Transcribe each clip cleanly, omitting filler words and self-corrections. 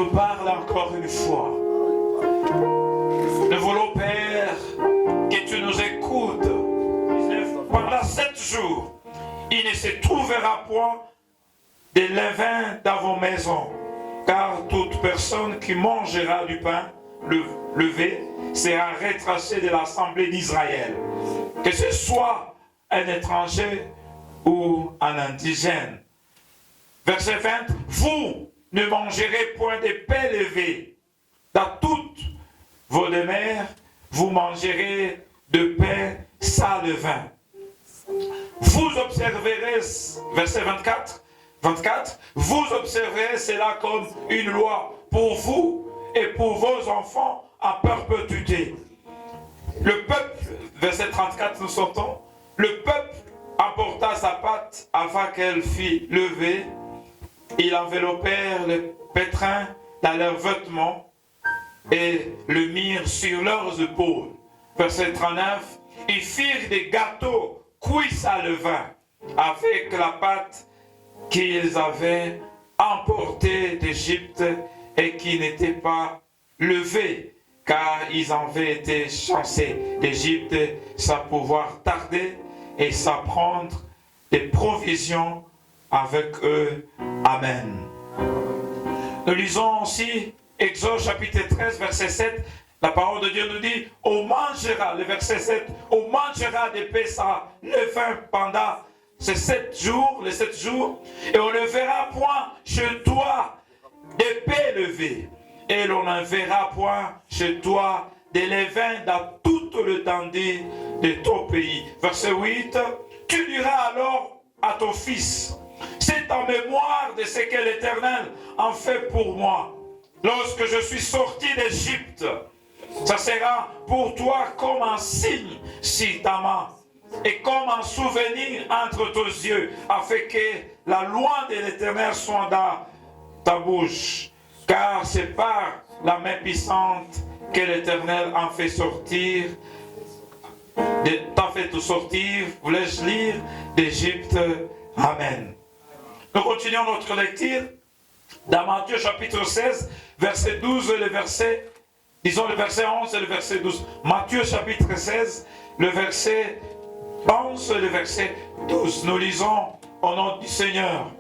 nous parle encore une fois. Nous voulons, Père, que tu nous écoutes. Pendant 7 jours, il ne se trouvera point de levain dans vos maisons, car toute personne qui mangera du pain levé sera retracée de l'assemblée d'Israël, que ce soit un étranger ou un indigène. Verset 20, vous ne mangerez point de pain levé. Dans toutes vos demeures, vous mangerez de pain sans levain. Vous observerez, verset 24, vous observerez cela comme une loi pour vous et pour vos enfants à perpétuité. Le peuple, verset 34, nous sentons, le peuple apporta sa pâte avant qu'elle fût levée. Ils enveloppèrent le pétrin dans leurs vêtements et le mirent sur leurs épaules. Verset 39, ils firent des gâteaux cuits à levain avec la pâte qu'ils avaient emportée d'Égypte et qui n'était pas levée, car ils avaient été chassés d'Égypte sans pouvoir tarder et sans prendre des provisions avec eux. Amen. Nous lisons aussi Exode chapitre 13, verset 7. La parole de Dieu nous dit, on mangera, le verset 7, on mangera des pains sans levain pendant ces 7 jours, les 7 jours, et on ne verra point chez toi des pains levés, et l'on ne verra point chez toi des levains dans toute l'étendue de ton pays. Verset 8, tu diras alors à ton fils, c'est en mémoire de ce que l'Éternel en fait pour moi. Lorsque je suis sorti d'Égypte, ça sera pour toi comme un signe sur ta main et comme un souvenir entre tes yeux, afin que la loi de l'Éternel soit dans ta bouche. Car c'est par la main puissante que l'Éternel en fait sortir, t'a fait tout sortir, voulais-je lire, d'Égypte. Amen. Nous continuons notre lecture dans Matthieu chapitre 16, verset 12 et le verset, disons le verset 11 et le verset 12. Matthieu chapitre 16, le verset 11 et le verset 12. Nous lisons au nom du Seigneur.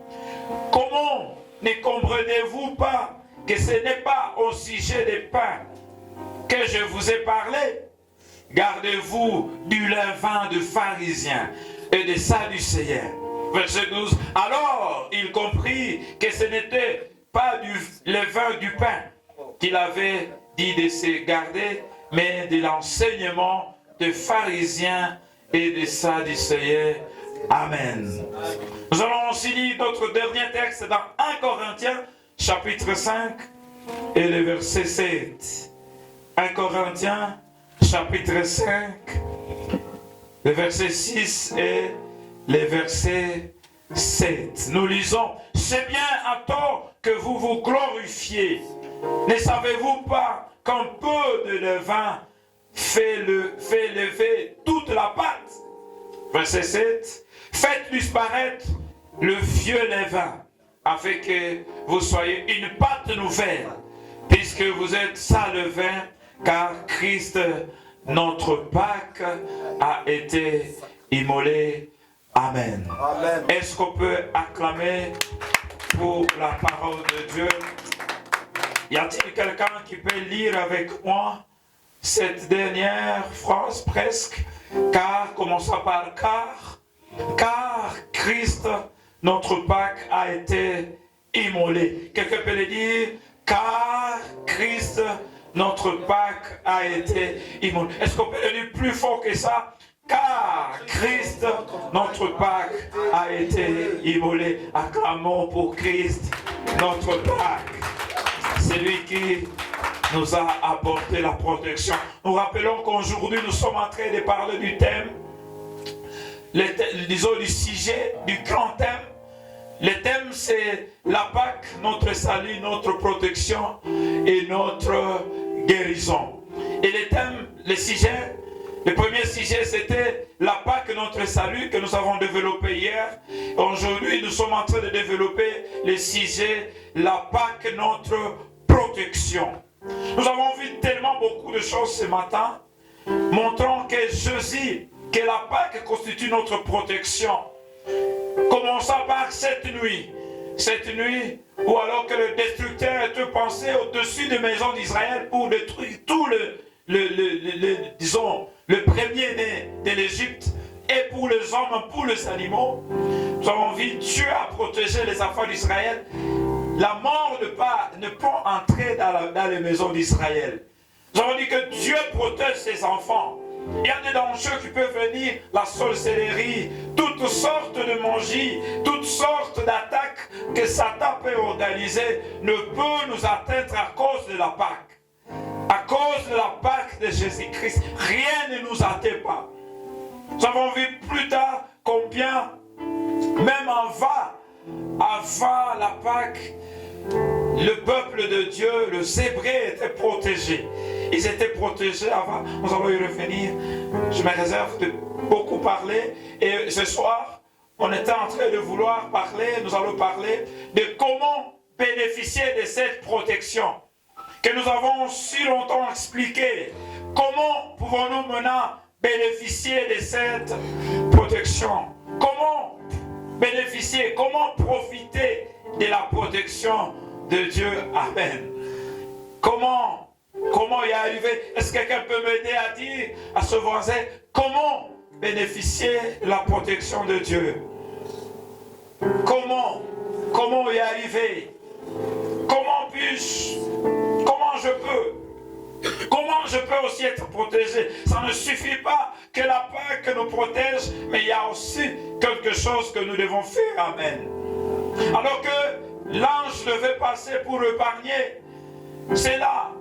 Comment ne comprenez-vous pas que ce n'est pas au sujet des pains que je vous ai parlé? Gardez-vous du levain de pharisiens et des sadducéens. Verset 12. Alors il comprit que ce n'était pas du levain du pain qu'il avait dit de se garder, mais de l'enseignement des pharisiens et des sadducéens. Amen. Nous allons aussi lire notre dernier texte dans 1 Corinthiens chapitre 5 et le verset 7. 1 Corinthiens chapitre 5, le verset 6 et le verset 7. Nous lisons, c'est bien à tort que vous vous glorifiez. Ne savez-vous pas qu'un peu de levain fait lever toute la pâte? Verset 7. Faites disparaître le vieux levain, afin que vous soyez une pâte nouvelle, puisque vous êtes sans levain, car Christ, notre Pâque, a été immolé. Amen. Amen. Est-ce qu'on peut acclamer pour la parole de Dieu? Y a-t-il quelqu'un qui peut lire avec moi cette dernière phrase presque? Car, commençons par car Christ, notre Pâque, a été immolé. Quelqu'un peut le dire? Car Christ, notre Pâque, a été immolé. Est-ce qu'on peut le dire plus fort que ça? Car Christ, notre Pâque, a été immolé. Acclamons pour Christ, notre Pâque. C'est lui qui nous a apporté la protection. Nous rappelons qu'aujourd'hui, nous sommes en train de parler du thème, disons du sujet, du grand thème. Le thème, c'est la Pâque, notre salut, notre protection et notre guérison. Et le thème, le sujet, le premier sujet, c'était la Pâque, notre salut, que nous avons développé hier. Aujourd'hui, nous sommes en train de développer le sujet, la Pâque, notre protection. Nous avons vu tellement beaucoup de choses ce matin, montrant que Jésus, que la Pâque constitue notre protection. Commençons par cette nuit où alors que le destructeur était pensé au-dessus des maisons d'Israël pour détruire tout le premier-né de l'Égypte, et pour les hommes, pour les animaux, nous avons vu Dieu a protégé les enfants d'Israël. La mort ne peut entrer dans les maisons d'Israël. Nous avons dit que Dieu protège ses enfants. Il y a des dangers qui peuvent venir, la sorcellerie, toutes sortes de magie, toutes sortes d'attaques que Satan peut organiser ne peut nous atteindre à cause de la Pâque. À cause de la Pâque de Jésus-Christ, rien ne nous atteint pas. Nous avons vu plus tard combien, même avant la Pâque, le peuple de Dieu, les Hébreux étaient protégés. Ils étaient protégés avant. Nous allons y revenir. Je me réserve de beaucoup parler. Et ce soir, on était en train de vouloir parler, nous allons parler de comment bénéficier de cette protection que nous avons si longtemps expliqué. Comment pouvons-nous maintenant bénéficier de cette protection? Comment bénéficier, comment profiter de la protection de Dieu? Amen. Comment y arriver? Est-ce que quelqu'un peut m'aider à dire à ce voisin comment bénéficier de la protection de Dieu? Comment y arriver? Comment je peux aussi être protégé? Ça ne suffit pas que la Pâque nous protège, mais il y a aussi quelque chose que nous devons faire. Amen. Alors que l'ange devait passer pour épargner, c'est là.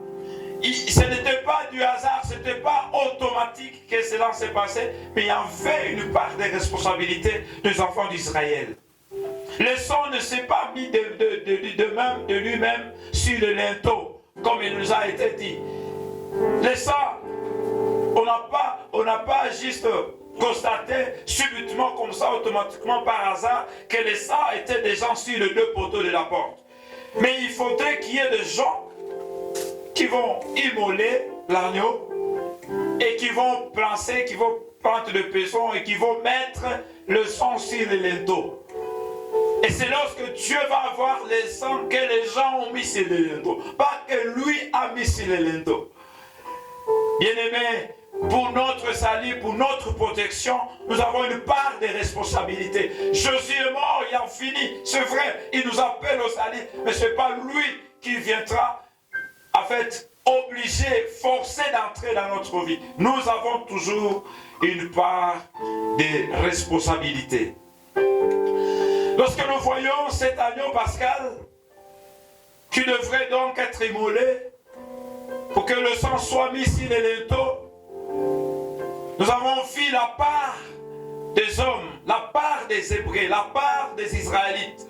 Ce n'était pas du hasard, ce n'était pas automatique que cela s'est passé, mais il y avait une part de responsabilité des enfants d'Israël. Le sang ne s'est pas mis de lui-même sur le linteau, comme il nous a été dit. Le sang, on n'a pas juste constaté subitement comme ça, automatiquement par hasard, que le sang était déjà sur les deux poteaux de la porte. Mais il faudrait qu'il y ait des gens qui vont immoler l'agneau et qui vont plancer, qui vont prendre le paisson et qui vont mettre le sang sur le linteau. Et c'est lorsque Dieu va avoir le sang que les gens ont mis sur le linteau, pas que lui a mis sur le linteau. Bien-aimés, pour notre salut, pour notre protection, nous avons une part de responsabilité. Jésus est mort, il a fini, c'est vrai, il nous appelle au salut, mais ce n'est pas lui qui viendra en fait, obligé, forcé d'entrer dans notre vie. Nous avons toujours une part de responsabilité. Lorsque nous voyons cet agneau pascal, qui devrait donc être immolé, pour que le sang soit mis sur les linteaux, nous avons vu la part des hommes, la part des Hébreux, la part des Israélites.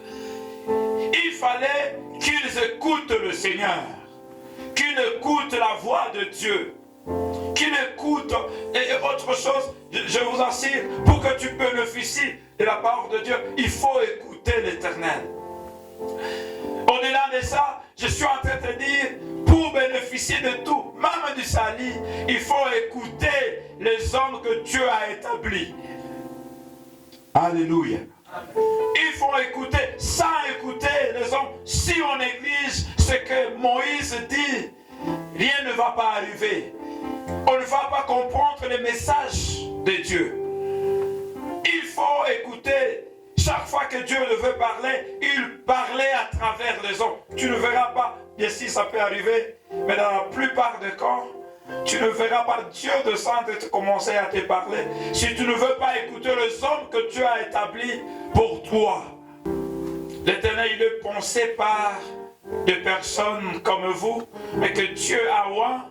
Il fallait qu'ils écoutent le Seigneur, qu'il écoute la voix de Dieu, qu'il écoute, et autre chose, je vous assure, pour que tu bénéficies de la parole de Dieu, il faut écouter l'Éternel. Au-delà de ça, je suis en train de te dire, pour bénéficier de tout, même du salut, il faut écouter les hommes que Dieu a établis. Alléluia. Il faut écouter, sans écouter les hommes. Si on néglige ce que Moïse dit, rien ne va pas arriver. On ne va pas comprendre le message de Dieu. Il faut écouter. Chaque fois que Dieu veut parler, il parlait à travers les hommes. Tu ne verras pas, bien si ça peut arriver, mais dans la plupart des cas, tu ne verras pas Dieu descendre et commencer à te parler si tu ne veux pas écouter les hommes que Dieu a établis pour toi. L'Éternel, il est pensé par des personnes comme vous, mais que Dieu a oint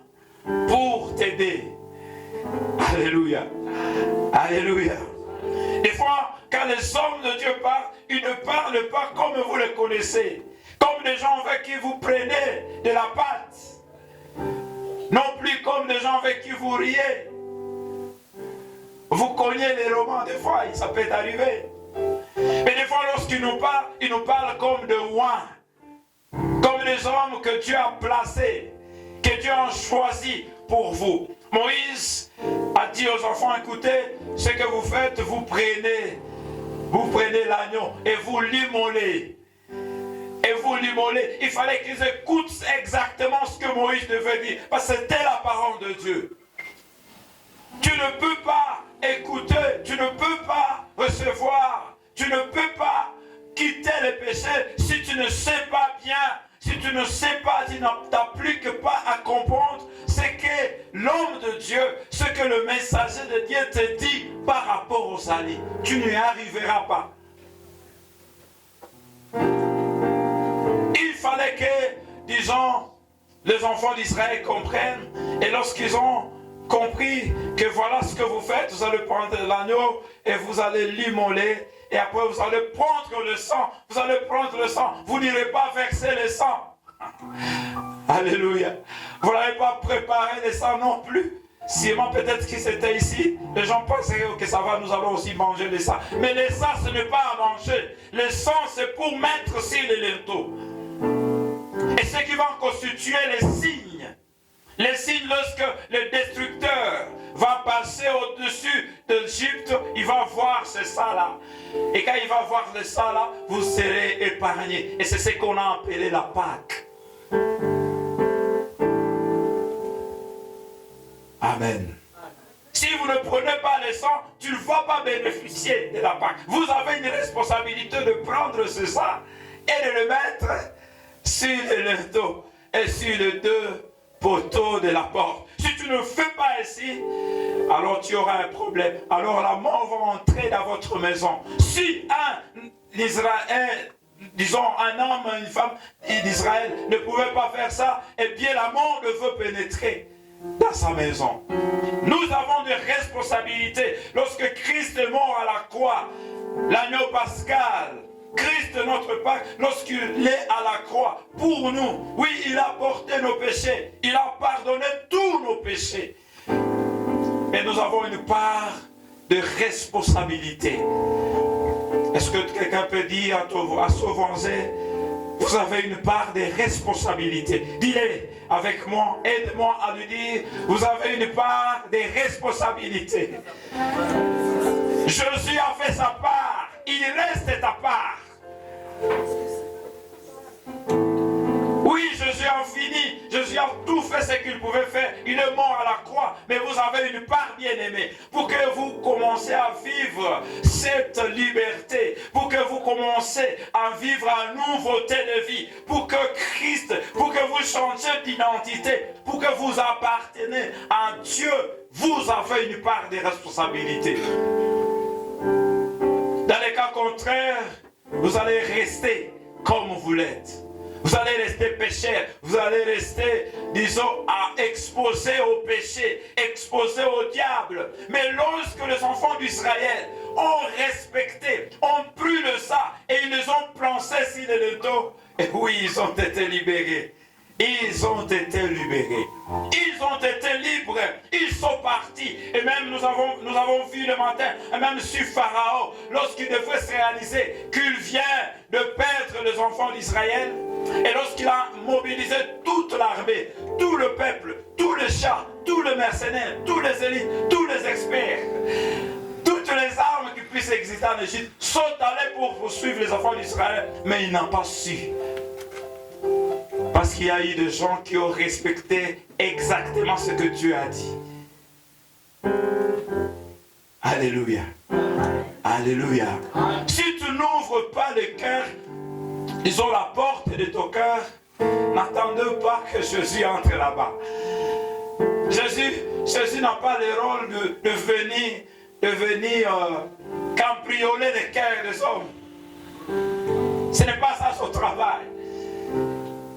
pour t'aider. Alléluia. Alléluia. Des fois, quand les hommes de Dieu parlent, ils ne parlent pas comme vous les connaissez, comme des gens avec qui vous prenez de la pâte. Non plus comme des gens avec qui vous riez. Vous connaissez les romans, des fois, ça peut arriver. Mais des fois, lorsqu'ils nous parlent comme de oint. Comme parmi les hommes que Dieu a placés, que Dieu a choisis pour vous. Moïse a dit aux enfants, écoutez, ce que vous faites, vous prenez l'agneau et vous l'immolez. Et vous l'immolez. Il fallait qu'ils écoutent exactement ce que Moïse devait dire, parce que c'était la parole de Dieu. Tu ne peux pas écouter, tu ne peux pas recevoir, tu ne peux pas quitter les péchés si tu ne sais pas bien, si tu ne sais pas, tu n'appliques pas à comprendre ce que l'homme de Dieu, ce que le messager de Dieu te dit par rapport au salut. Tu n'y arriveras pas. Il fallait que, disons, les enfants d'Israël comprennent, et lorsqu'ils ont compris que voilà ce que vous faites, vous allez prendre l'agneau et vous allez l'immoler, et après vous allez prendre le sang, vous n'irez pas verser le sang. Alléluia. Vous n'allez pas préparer le sang non plus. Simon, peut-être que c'était ici, les gens pensaient que ça va, nous allons aussi manger le sang. Mais le sang, ce n'est pas à manger. Le sang, c'est pour mettre sur les linteaux. Et ce qui va constituer les signes lorsque le destructeur va passer au-dessus d'Égypte, il va voir ce sang-là. Et quand il va voir le sang-là, vous serez épargnés. Et c'est ce qu'on a appelé la Pâque. Amen. Si vous ne prenez pas le sang, tu ne vas pas bénéficier de la Pâque. Vous avez une responsabilité de prendre ce sang et de le mettre sur le linteau et sur les deux poteaux de la porte. Si tu ne fais pas ici, alors tu auras un problème. Alors la mort va entrer dans votre maison. Si un Israël, disons un homme, une femme d'Israël ne pouvait pas faire ça, eh bien la mort ne veut pénétrer dans sa maison. Nous avons des responsabilités. Lorsque Christ est mort à la croix, l'agneau pascal, Christ notre Pâque, lorsqu'il est à la croix pour nous, oui, il a porté nos péchés, il a pardonné tous nos péchés. Et nous avons une part de responsabilité. Est-ce que quelqu'un peut dire à Sauvanzé, vous avez une part de responsabilité? Dis-le avec moi, aide-moi à lui dire, vous avez une part de responsabilité. Jésus a fait sa part, il reste ta part. Oui, Jésus a fini, Jésus a tout fait ce qu'il pouvait faire, il est mort à la croix, mais vous avez une part bien-aimée, pour que vous commenciez à vivre cette liberté, pour que vous commenciez à vivre une nouveauté de vie, pour que Christ, pour que vous changiez d'identité, pour que vous appartenez à Dieu, vous avez une part de responsabilité. Dans les cas contraires, vous allez rester comme vous l'êtes. Vous allez rester pécheur, vous allez rester, disons, exposé au péché, exposé au diable. Mais lorsque les enfants d'Israël ont respecté, ont pris le sang et ils les ont plongés sur le dos, et oui, ils ont été libérés. Ils ont été libérés. Ils ont été libres. Ils sont partis. Et même nous avons vu le matin, et même sur Pharaon, lorsqu'il devait se réaliser qu'il vient de perdre les enfants d'Israël, et lorsqu'il a mobilisé toute l'armée, tout le peuple, tous les chars, tous les mercenaires, tous les élites, tous les experts, toutes les armes qui puissent exister en Égypte sont allés pour poursuivre les enfants d'Israël, mais ils n'ont pas su. Parce qu'il y a eu des gens qui ont respecté exactement ce que Dieu a dit. Alléluia. Alléluia. Si tu n'ouvres pas le cœur, disons la porte de ton cœur, n'attendez pas que Jésus entre là-bas. Jésus n'a pas le rôle de venir cambrioler les cœurs des hommes. Ce n'est pas ça son travail.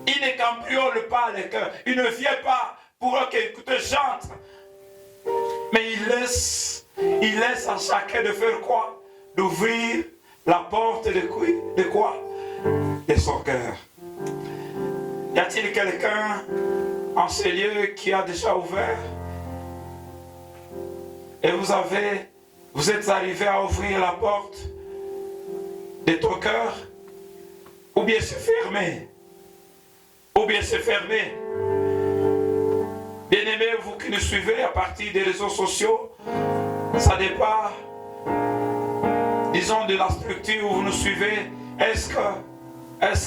Il ne cambriole pas les cœurs. Il ne vient pas pour que, écoutez, j'entre. Mais il laisse à chacun de faire quoi? D'ouvrir la porte de quoi? De son cœur. Y a-t-il quelqu'un en ce lieu qui a déjà ouvert? Et vous êtes arrivé à ouvrir la porte de ton cœur? Ou bien c'est fermé? ou bien c'est fermé. Bien-aimés, vous qui nous suivez à partir des réseaux sociaux, ça dépend, disons, de la structure où vous nous suivez. Est-ce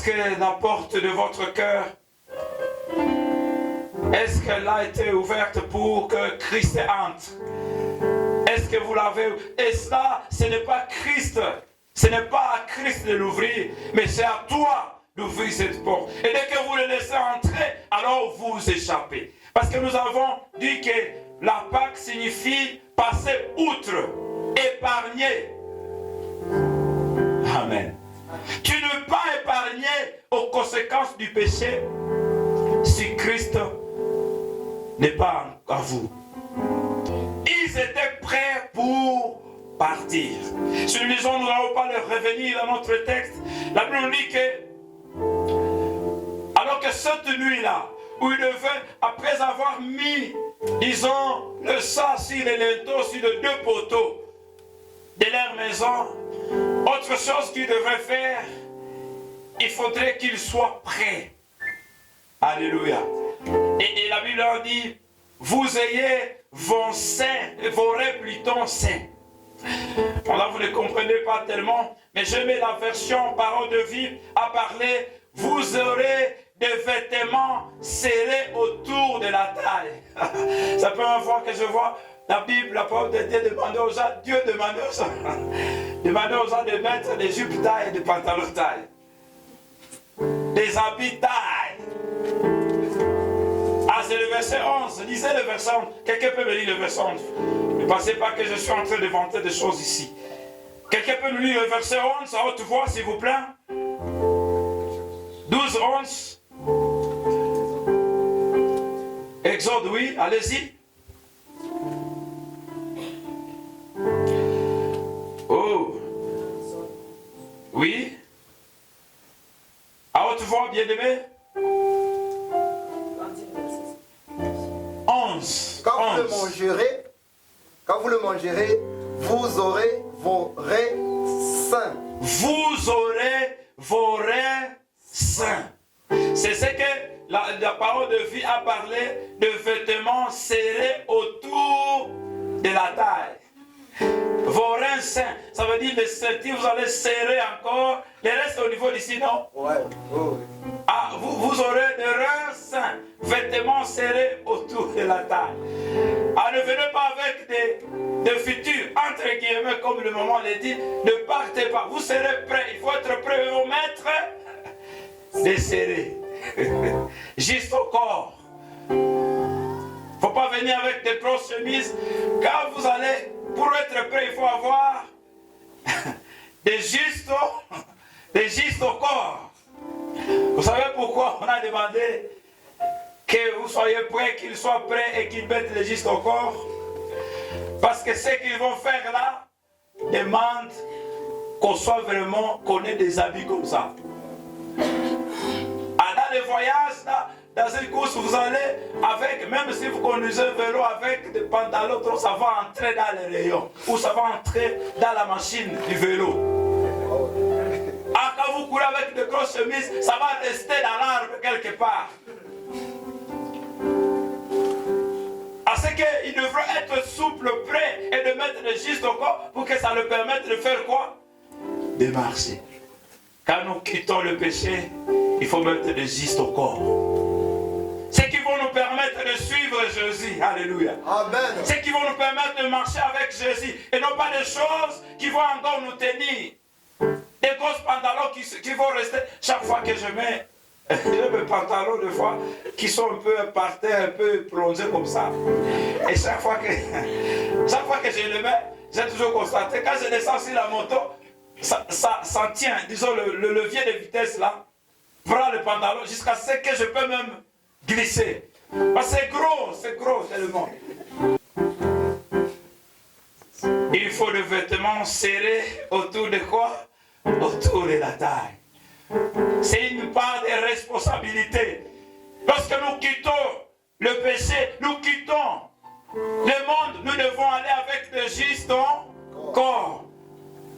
que la porte de votre cœur, est-ce qu'elle a été ouverte pour que Christ entre? Est-ce que vous l'avez? Et cela, ce n'est pas Christ. Ce n'est pas à Christ de l'ouvrir, mais c'est à toi d'ouvrir cette porte. Et dès que vous le laissez entrer, alors vous échappez. Parce que nous avons dit que la Pâque signifie passer outre, épargner. Amen. Tu ne peux pas épargner aux conséquences du péché si Christ n'est pas à vous. Ils étaient prêts pour partir. Si nous lisons, nous n'allons pas le revenir dans notre texte. La Bible nous dit que, alors que cette nuit-là, où ils devaient, après avoir mis, disons, le sang sur les linteaux, sur les deux poteaux de leur maison, autre chose qu'ils devraient faire, il faudrait qu'ils soient prêts. Alléluia. Et la Bible leur dit, vous ayez vos seins, vos rêves plutôt sains. Bon, là, vous ne comprenez pas tellement, mais je mets la version parole de vie à parler, vous aurez des vêtements serrés autour de la taille. C'est la première fois que je vois la Bible, la parole de Dieu demander aux gens, Dieu demandait aux gens, demandait aux gens de mettre des jupes taille et des pantalons taille. Des habits taille. Ah, c'est le verset 11. Lisez le verset 11. Quelqu'un peut me lire le verset 11. Ne pensez pas que je suis en train de vanter des choses ici. Quelqu'un peut nous lire le verset 11 à haute voix, s'il vous plaît. 12, 11. Exode, oui, allez-y. Oh. Oui. À haute voix, bien-aimé. 11. Quand vous le mangerez, vous aurez vos reins sains. Vous aurez vos reins sains. C'est ce que la parole de vie a parlé de vêtements serrés autour de la taille. Vos reins sains, ça veut dire les ceintures, vous allez serrer encore. Les restes au niveau d'ici, non? Ouais. Oh. Ah, vous aurez des reins sains, vêtements serrés autour de la taille. Ah, ne venez pas avec des futurs, entre guillemets, comme le moment l'a dit, ne partez pas. Vous serez prêts, il faut être prêt à vous mettre desserrés. Juste au corps. Il ne faut pas venir avec des grosses chemises. Quand vous allez, pour être prêt, il faut avoir des justes au corps. Vous savez pourquoi on a demandé que vous soyez prêts, qu'ils soient prêts et qu'ils mettent les justes au corps? Parce que ce qu'ils vont faire là demande qu'on soit vraiment, qu'on ait des habits comme ça. Dans les voyages, dans une course, vous allez avec, même si vous conduisez un vélo avec des pantalons, ça va entrer dans les rayons ou ça va entrer dans la machine du vélo. Ah, quand vous courez avec de grosses chemises, ça va rester dans l'arbre quelque part. À ce qu'il devrait être souple, prêt et de mettre le juste au corps pour que ça le permette de faire quoi? De marcher. Quand nous quittons le péché, il faut mettre des justes au corps. Ce qui vont nous permettre de suivre Jésus. Alléluia. Amen. Ce qui vont nous permettre de marcher avec Jésus. Et non pas des choses qui vont encore nous tenir. Des grosses pantalons qui vont rester. Chaque fois que je mets mes pantalons, des fois, qui sont un peu par terre, un peu plongés comme ça. Et chaque fois que je les mets, j'ai toujours constaté, quand je descends sur la moto, ça tient, disons, le levier de vitesse là, prend le pantalon jusqu'à ce que je peux même glisser. Parce que c'est gros tellement. Il faut des vêtements serrés autour de quoi? Autour de la taille. C'est une part de responsabilité. Lorsque nous quittons le péché, nous quittons le monde, nous devons aller avec le juste corps.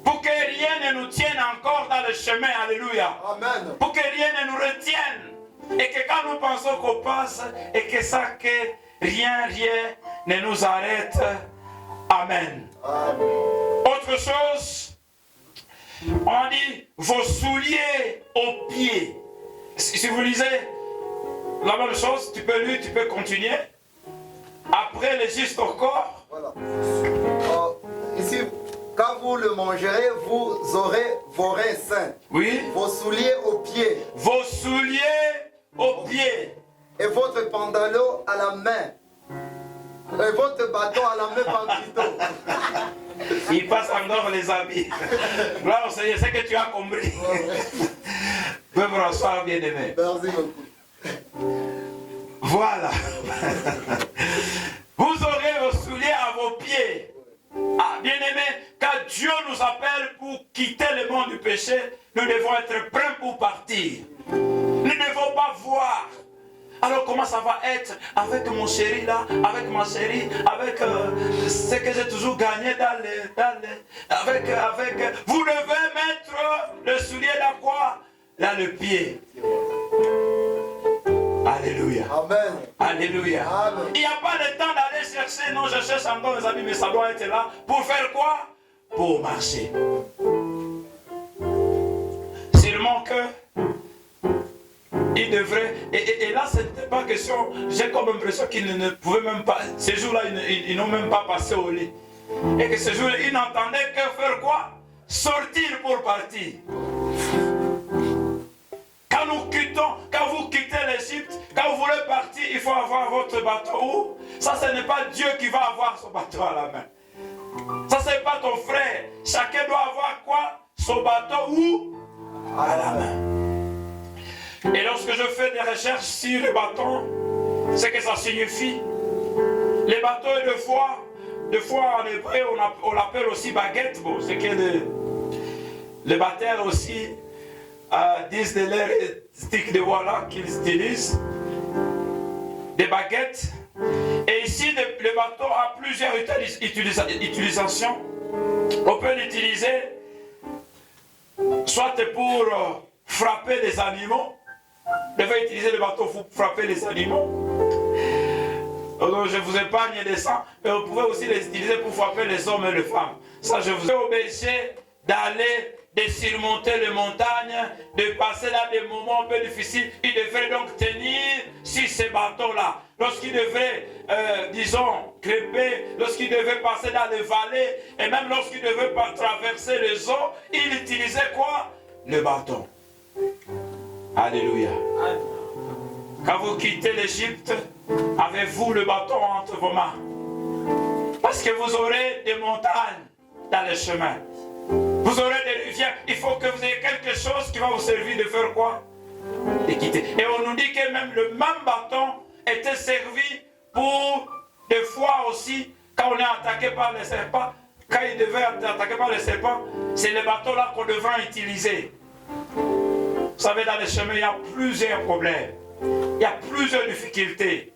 Pour que rien ne nous tienne encore dans le chemin. Alléluia. Amen. Pour que rien ne nous retienne. Et que quand nous pensons qu'on passe, et que ça, que rien ne nous arrête. Amen. Amen. Autre chose, on dit vos souliers aux pieds. Si vous lisez la même chose, tu peux lire, tu peux continuer. Après les justes au corps. Voilà. Ici, quand vous le mangerez, vous aurez vos reins sains. Oui. Vos souliers aux pieds. Vos souliers aux pieds. Et votre pantalon à la main. Et votre bâton à la main plutôt. Il passe encore les habits. Là, on sait que tu as compris. Peu François, bien aimé. Merci beaucoup. Voilà. Vous aurez vos souliers à vos pieds. Ah, bien aimé, quand Dieu nous appelle pour quitter le monde du péché, nous devons être prêts pour partir. Nous ne devons pas voir. Alors comment ça va être avec mon chéri là, avec ma chérie, avec ce que j'ai toujours gagné avec. Vous devez mettre le soulier dans quoi? Dans le pied. Alléluia. Amen. Alléluia. Amen. Il n'y a pas le temps d'aller chercher. Non, je cherche encore mes amis, mais ça doit être là. Pour faire quoi? Pour marcher. Seulement que il devrait. Et là, ce n'était pas question. J'ai comme l'impression qu'ils ne pouvaient même pas. Ces jours-là, ils n'ont même pas passé au lit. Et que ce jour-là, ils n'entendaient que faire quoi? Sortir pour partir. Quand vous quittez l'Égypte, quand vous voulez partir, il faut avoir votre bateau. Où? Ça, ce n'est pas Dieu qui va avoir son bateau à la main. Ça, ce n'est pas ton frère. Chacun doit avoir quoi? Son bateau où? À la main. Et lorsque je fais des recherches sur les bâtons, c'est que ça signifie. Les bateaux, deux fois en hébreu, on l'appelle aussi baguette. Bon, c'est que les batteurs aussi disent de leur stick de voilà qu'ils utilisent. Des baguettes. Et ici, le bateau a plusieurs utilisations. On peut l'utiliser soit pour frapper les animaux. Vous devez utiliser le bateau pour frapper les animaux. Donc je vous épargne de ça, mais vous pouvez aussi les utiliser pour frapper les hommes et les femmes. Ça, je vous ai obligé d'aller, de surmonter les montagnes, de passer dans des moments un peu difficiles. Il devrait donc tenir sur ces bateaux-là. Lorsqu'il devrait, disons, crêper, lorsqu'il devait passer dans les vallées, et même lorsqu'il devait traverser les eaux, il utilisait quoi? Le bâton. Alléluia. Quand vous quittez l'Égypte, avez-vous le bâton entre vos mains? Parce que vous aurez des montagnes dans les chemins. Vous aurez des rivières. Il faut que vous ayez quelque chose qui va vous servir de faire quoi? De quitter. Et on nous dit que même le même bâton était servi pour des fois aussi, quand on est attaqué par les serpents, quand il devait être attaqué par les serpents, c'est le bâton là qu'on devrait utiliser. Vous savez, dans les chemins, il y a plusieurs problèmes. Il y a plusieurs difficultés.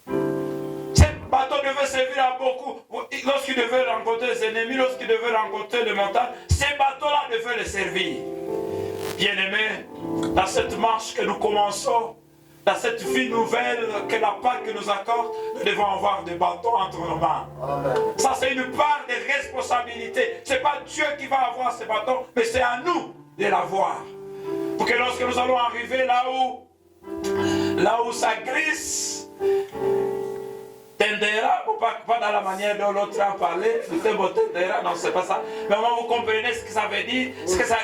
Ce bateau devait servir à beaucoup. Lorsqu'il devait rencontrer les ennemis, lorsqu'il devait rencontrer les montagnes, ces bateaux-là devaient les servir. Bien-aimés, dans cette marche que nous commençons, dans cette vie nouvelle que la Pâque nous accorde, nous devons avoir des bâtons entre nos mains. Amen. Ça, c'est une part de responsabilité. Ce n'est pas Dieu qui va avoir ces bâtons, mais c'est à nous de l'avoir. Pour que lorsque nous allons arriver là où ça glisse, tendera, pas dans la manière dont l'autre a parlé, tendera, non, c'est pas ça. Mais moi, vous comprenez ce que ça veut dire,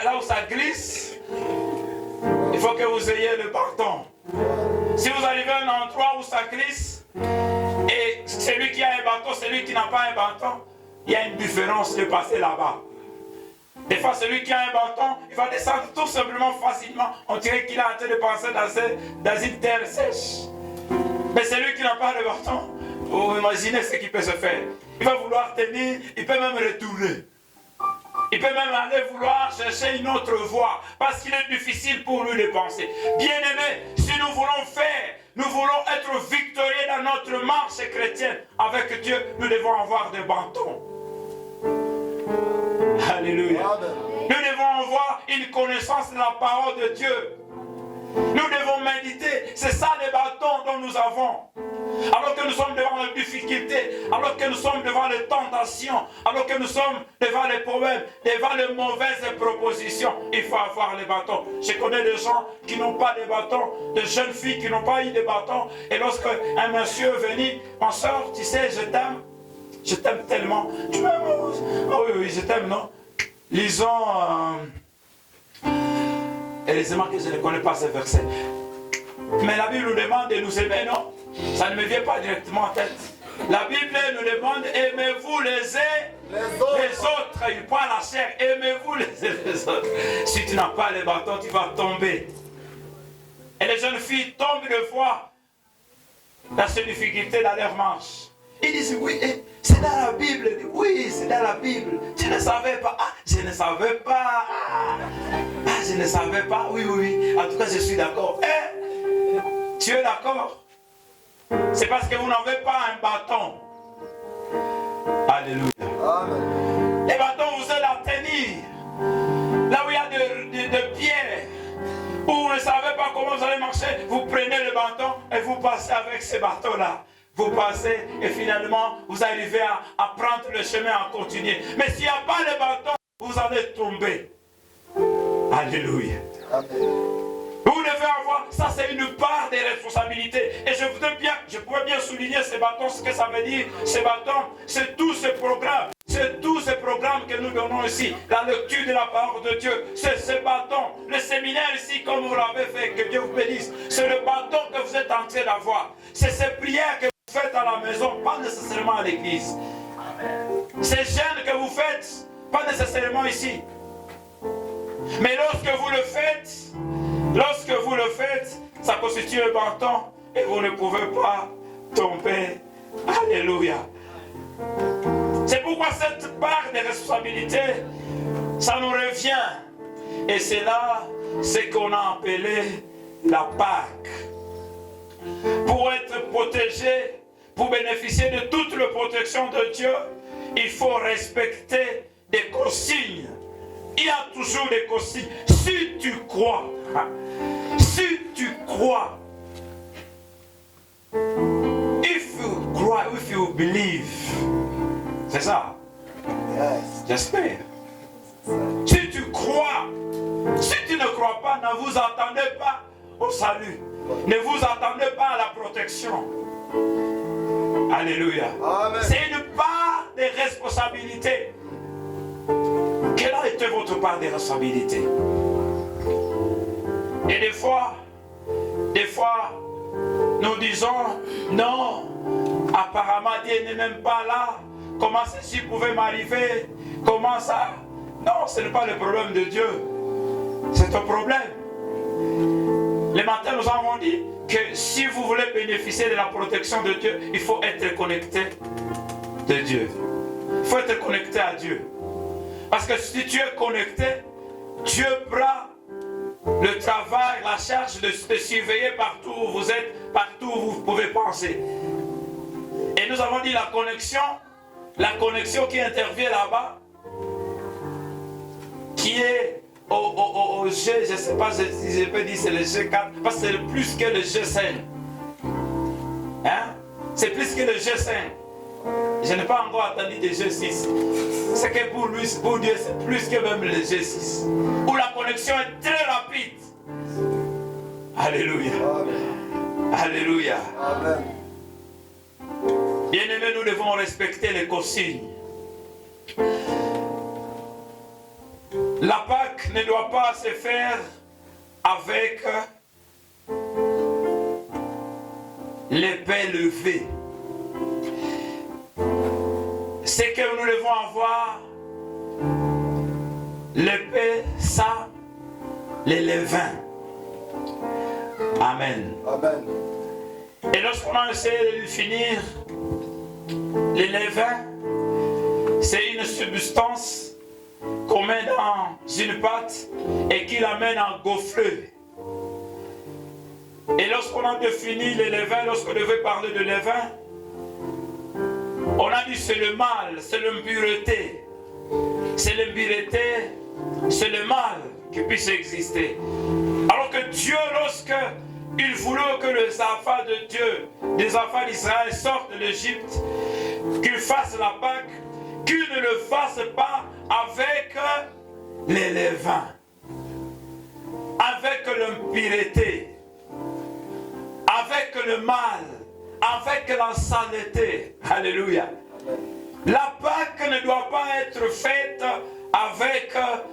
là où ça glisse, il faut que vous ayez le bâton. Si vous arrivez à un endroit où ça glisse, et celui qui a un bâton, celui qui n'a pas un bâton, il y a une différence de passer là-bas. Des fois, celui qui a un bâton, il va descendre tout simplement facilement. On dirait qu'il est en train de passer dans une terre sèche. Mais celui qui n'a pas de bâton, vous imaginez ce qui peut se faire. Il va vouloir tenir, il peut même retourner. Il peut même aller vouloir chercher une autre voie, parce qu'il est difficile pour lui de penser. Bien-aimés, si nous voulons être victorieux dans notre marche chrétienne avec Dieu, nous devons avoir des bâtons. Alléluia. Amen. Nous devons avoir une connaissance de la parole de Dieu. Nous devons méditer. C'est ça les bâtons dont nous avons. Alors que nous sommes devant les difficultés, alors que nous sommes devant les tentations, alors que nous sommes devant les problèmes, devant les mauvaises propositions, il faut avoir les bâtons. Je connais des gens qui n'ont pas de bâtons, de jeunes filles qui n'ont pas eu de bâtons. Et lorsque un monsieur est venu, ma soeur, tu sais, je t'aime tellement. Tu m'aimes? Oh oui, je t'aime, non? Lisons, heureusement que je ne connais pas ces versets. Mais la Bible nous demande de nous aimer, non? Ça ne me vient pas directement en tête. La Bible nous demande, aimez-vous les autres. Il prend la chair, aimez-vous les autres. Si tu n'as pas les bâtons, tu vas tomber. Et les jeunes filles tombent de fois dans ces difficultés dans leur marche. Ils disent, oui, c'est dans la Bible. Oui, c'est dans la Bible. Je ne savais pas. Ah, je ne savais pas. Ah, je ne savais pas. Oui, oui, oui. En tout cas, je suis d'accord. Tu es d'accord? C'est parce que vous n'avez pas un bâton. Alléluia. Amen. Les bâtons, vous allez la tenir. Là où il y a des pierres, où vous ne savez pas comment vous allez marcher, vous prenez le bâton et vous passez avec ce bâton-là. Vous passez et finalement, vous arrivez à prendre le chemin, à continuer. Mais s'il n'y a pas le bâton, vous allez tomber. Alléluia. Amen. Vous devez avoir, ça c'est une part des responsabilités. Et je pourrais bien souligner ces bâtons, ce que ça veut dire. Ces bâtons, c'est tous ces programmes. C'est tous ces programmes que nous donnons ici. La lecture de la parole de Dieu. C'est ce bâton. Le séminaire ici, comme vous l'avez fait, que Dieu vous bénisse. C'est le bâton que vous êtes en train d'avoir. C'est ces prières que vous faites à la maison, pas nécessairement à l'église. Ces jeûnes que vous faites, pas nécessairement ici. Mais lorsque vous le faites, ça constitue un bâton et vous ne pouvez pas tomber. Alléluia. C'est pourquoi cette part de responsabilité, ça nous revient. Et c'est là ce qu'on a appelé la Pâque. Pour être protégé, pour bénéficier de toute la protection de Dieu, il faut respecter des consignes. Il y a toujours des consignes. Si tu crois, if you believe, c'est ça. Yes. J'espère. Si tu crois, si tu ne crois pas, ne vous attendez pas au salut. Ne vous attendez pas à la protection. Alléluia. Amen. C'est une part des responsabilités. Quelle a été votre part des responsabilités? Et des fois, nous disons, non, apparemment Dieu n'est même pas là. Comment ceci pouvait m'arriver? Comment ça? Non, ce n'est pas le problème de Dieu. C'est un problème. Le matin, nous avons dit que si vous voulez bénéficier de la protection de Dieu, il faut être connecté de Dieu. Il faut être connecté à Dieu. Parce que si tu es connecté, Dieu prend le travail, la charge de surveiller partout où vous êtes, partout où vous pouvez penser. Et nous avons dit la connexion qui intervient là-bas, qui est au G, je ne sais pas si je peux dire c'est le G4, parce que c'est plus que le G5. Hein? C'est plus que le G5. Je n'ai pas encore entendu de G6. C'est que pour lui, pour Dieu, c'est plus que même le G6. Où la connexion est très rapide. Alléluia. Amen. Alléluia. Amen. Bien-aimés, nous devons respecter les consignes. La Pâque ne doit pas se faire avec l'épée levée. C'est que nous devons avoir l'épée, ça, les levains. Amen. Amen. Et lorsqu'on a essayé de finir, les levains, c'est une substance qu'on met dans une pâte et qui l'amène en gonfleux. Et lorsqu'on a défini les levains, lorsqu'on devait parler de levain, on a dit c'est le mal, c'est l'impureté. C'est l'impureté, c'est le mal qui puisse exister. Alors Alors que Dieu, lorsque il voulait que les enfants de Dieu, les enfants d'Israël sortent de l'Égypte, qu'ils fassent la Pâque, qu'ils ne le fassent pas avec les levains, avec l'impureté, avec le mal, avec la saleté. Alléluia. La Pâque ne doit pas être faite avec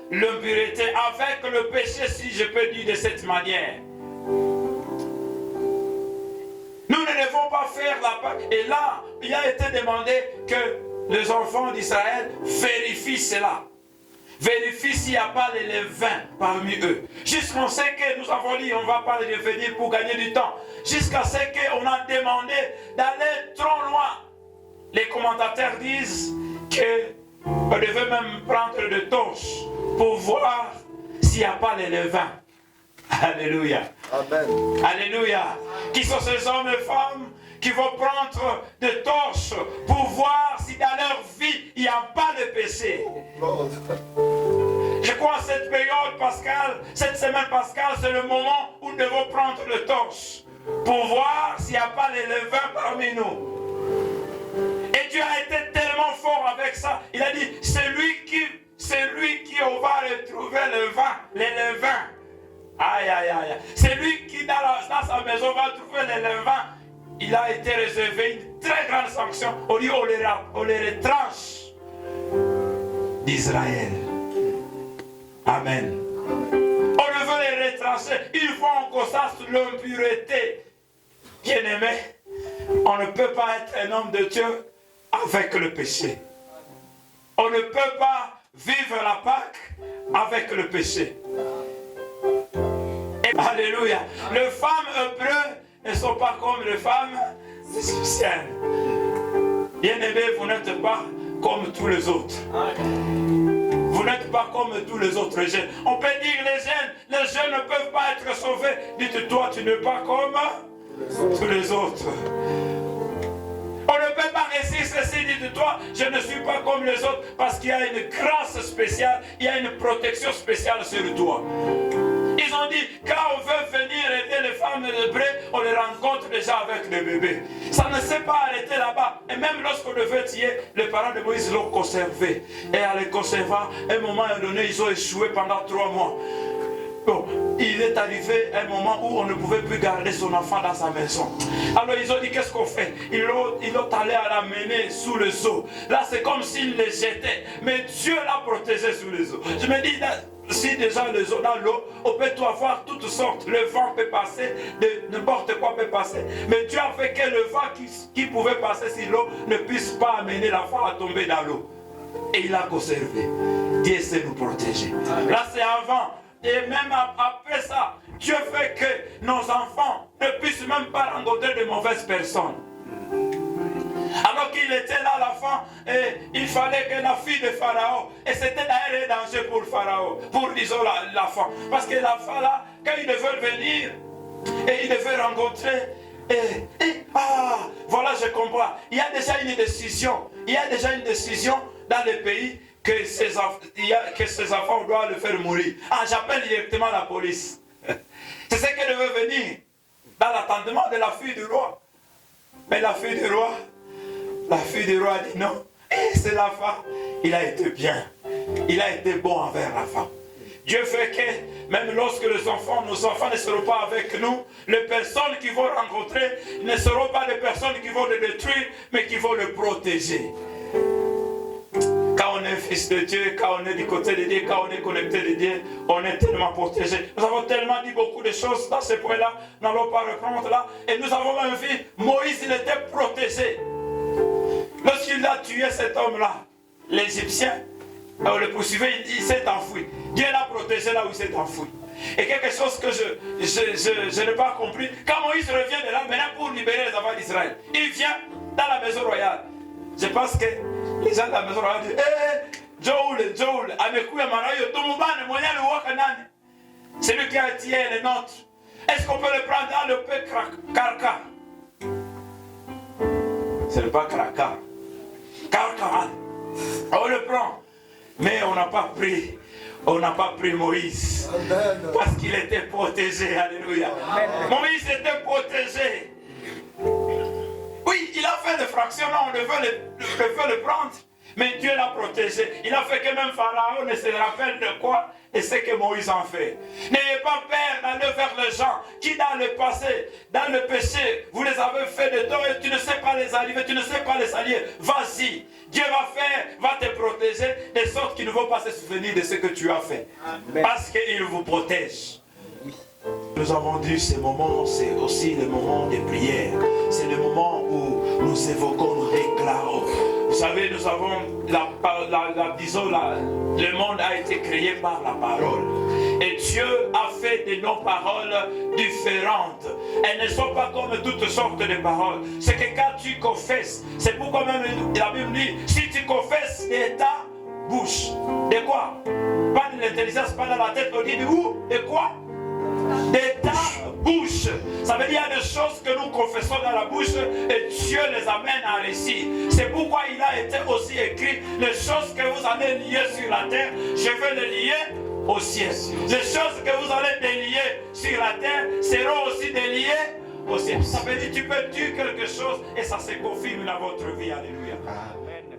l'impureté, avec le péché, si je peux dire de cette manière. Nous ne devons pas faire la Pâque. Et là, il a été demandé que les enfants d'Israël vérifient cela. Vérifient s'il n'y a pas les levains parmi eux. Jusqu'à ce que nous avons dit, on ne va pas y revenir pour gagner du temps. Jusqu'à ce qu'on a demandé d'aller trop loin. Les commentateurs disent qu'on devait même prendre de torches pour voir s'il n'y a pas les levains. Alléluia. Amen. Alléluia. Qui sont ces hommes et femmes qui vont prendre des torches pour voir si dans leur vie il n'y a pas de péché. Je crois que cette période pascale, cette semaine pascale, c'est le moment où nous devons prendre les torches pour voir s'il n'y a pas les levains parmi nous. Et Dieu a été tellement fort avec ça. Il a dit, c'est lui qui on va retrouver le vin, les levains. Aïe, aïe, aïe. C'est lui qui dans sa maison va trouver les levains. Il a été réservé une très grande sanction. On dit, on les retranche d'Israël. Amen. On ne veut les retrancher. Il faut encore ça sur l'impureté. Bien-aimé, on ne peut pas être un homme de Dieu avec le péché. On ne peut pas vivre la Pâque avec le péché. Et, alléluia. Les femmes hébreues ne sont pas comme les femmes égyptiennes. Bien-aimés, vous n'êtes pas comme tous les autres. Vous n'êtes pas comme tous les autres jeunes. On peut dire les jeunes ne peuvent pas être sauvés. Dites-toi, tu n'es pas comme tous les autres. On ne peut pas réussir ceci, dites-toi, je ne suis pas comme les autres, parce qu'il y a une grâce spéciale, il y a une protection spéciale sur toi. Ils ont dit, quand on veut venir aider les femmes hébreues, on les rencontre déjà avec le bébé. Ça ne s'est pas arrêté là-bas. Et même lorsqu'on devait tuer, les parents de Moïse l'ont conservé. Et en les conservant, à un moment donné, ils ont échoué pendant 3 mois. Bon, il est arrivé un moment où on ne pouvait plus garder son enfant dans sa maison. Alors ils ont dit, qu'est-ce qu'on fait? Ils l'ont allé à l'amener sous les eaux. Là, c'est comme s'ils les jetaient. Mais Dieu l'a protégé sous les eaux. Je me dis, si déjà les eaux dans l'eau, on peut tout avoir toutes sortes. Le vent peut passer, n'importe quoi peut passer. Mais Dieu a fait que le vent qui pouvait passer sur l'eau ne puisse pas amener l'enfant à tomber dans l'eau. Et il a conservé. Dieu sait nous protéger. Là, c'est avant. Et même après ça, Dieu fait que nos enfants ne puissent même pas rencontrer de mauvaises personnes. Alors qu'il était là, l'enfant, et il fallait que la fille de Pharaon, et c'était d'ailleurs un danger pour Pharaon, pour disons l'enfant. Parce que l'enfant là, quand il devait venir, et il devait rencontrer, voilà, je comprends. Il y a déjà une décision. Il y a déjà une décision dans le pays que ces enfants doivent le faire mourir. J'appelle directement la police. C'est ce qui devait venir dans l'attendement de la fille du roi. Mais la fille du roi a dit non. Et c'est l'enfant. Il a été bien. Il a été bon envers l'enfant. Dieu fait que même lorsque nos enfants ne seront pas avec nous, les personnes qui vont rencontrer ne seront pas des personnes qui vont le détruire, mais qui vont le protéger. Quand on est fils de Dieu, quand on est du côté de Dieu, quand on est connecté de Dieu, on est tellement protégé. Nous avons tellement dit beaucoup de choses dans ce point-là, nous n'allons pas reprendre là. Et nous avons même vu, Moïse, il était protégé. Lorsqu'il a tué cet homme-là, l'Égyptien, on le poursuivait, il s'est enfoui. Dieu l'a protégé là où il s'est enfoui. Et quelque chose que je n'ai pas compris, quand Moïse revient de là, maintenant pour libérer les enfants d'Israël, il vient dans la maison royale. Je pense que les gens de la maison royale disent, Joel, c'est lui qui a tiré les nôtres. Est-ce qu'on peut le prendre dans le peu Karka? Ce n'est pas Karka. On le prend. Mais on n'a pas pris. On n'a pas pris Moïse. Amen. Parce qu'il était protégé. Alléluia. Moïse était protégé. Oui, il a fait des fractions. On veut le prendre. Mais Dieu l'a protégé. Il a fait que même Pharaon ne se rappelle de quoi et ce que Moïse en fait. N'ayez pas peur d'aller vers les gens qui dans le passé, dans le péché, vous les avez fait de tort et tu ne sais pas les arriver, tu ne sais pas les allier. Vas-y. Dieu va te protéger de sorte qu'ils ne vont pas se souvenir de ce que tu as fait. Amen. Parce qu'il vous protège. Nous avons dit ce moment, c'est aussi le moment de prière. C'est le moment où nous évoquons, nous déclarons. Vous savez, nous avons, le monde a été créé par la parole. Et Dieu a fait de nos paroles différentes. Elles ne sont pas comme toutes sortes de paroles. C'est que quand tu confesses, c'est pourquoi même la Bible dit, si tu confesses de ta bouche, de quoi? Pas de l'intelligence, pas dans la tête, on dit de où? De quoi? De ta bouche. Ça veut dire qu'il y a des choses que nous confessons dans la bouche et Dieu les amène à réussir. C'est pourquoi il a été aussi écrit, les choses que vous allez lier sur la terre, je vais les lier au ciel. Les choses que vous allez délier sur la terre seront aussi déliées au ciel. Ça veut dire que tu peux dire quelque chose et ça se confirme dans votre vie. Alléluia. Amen.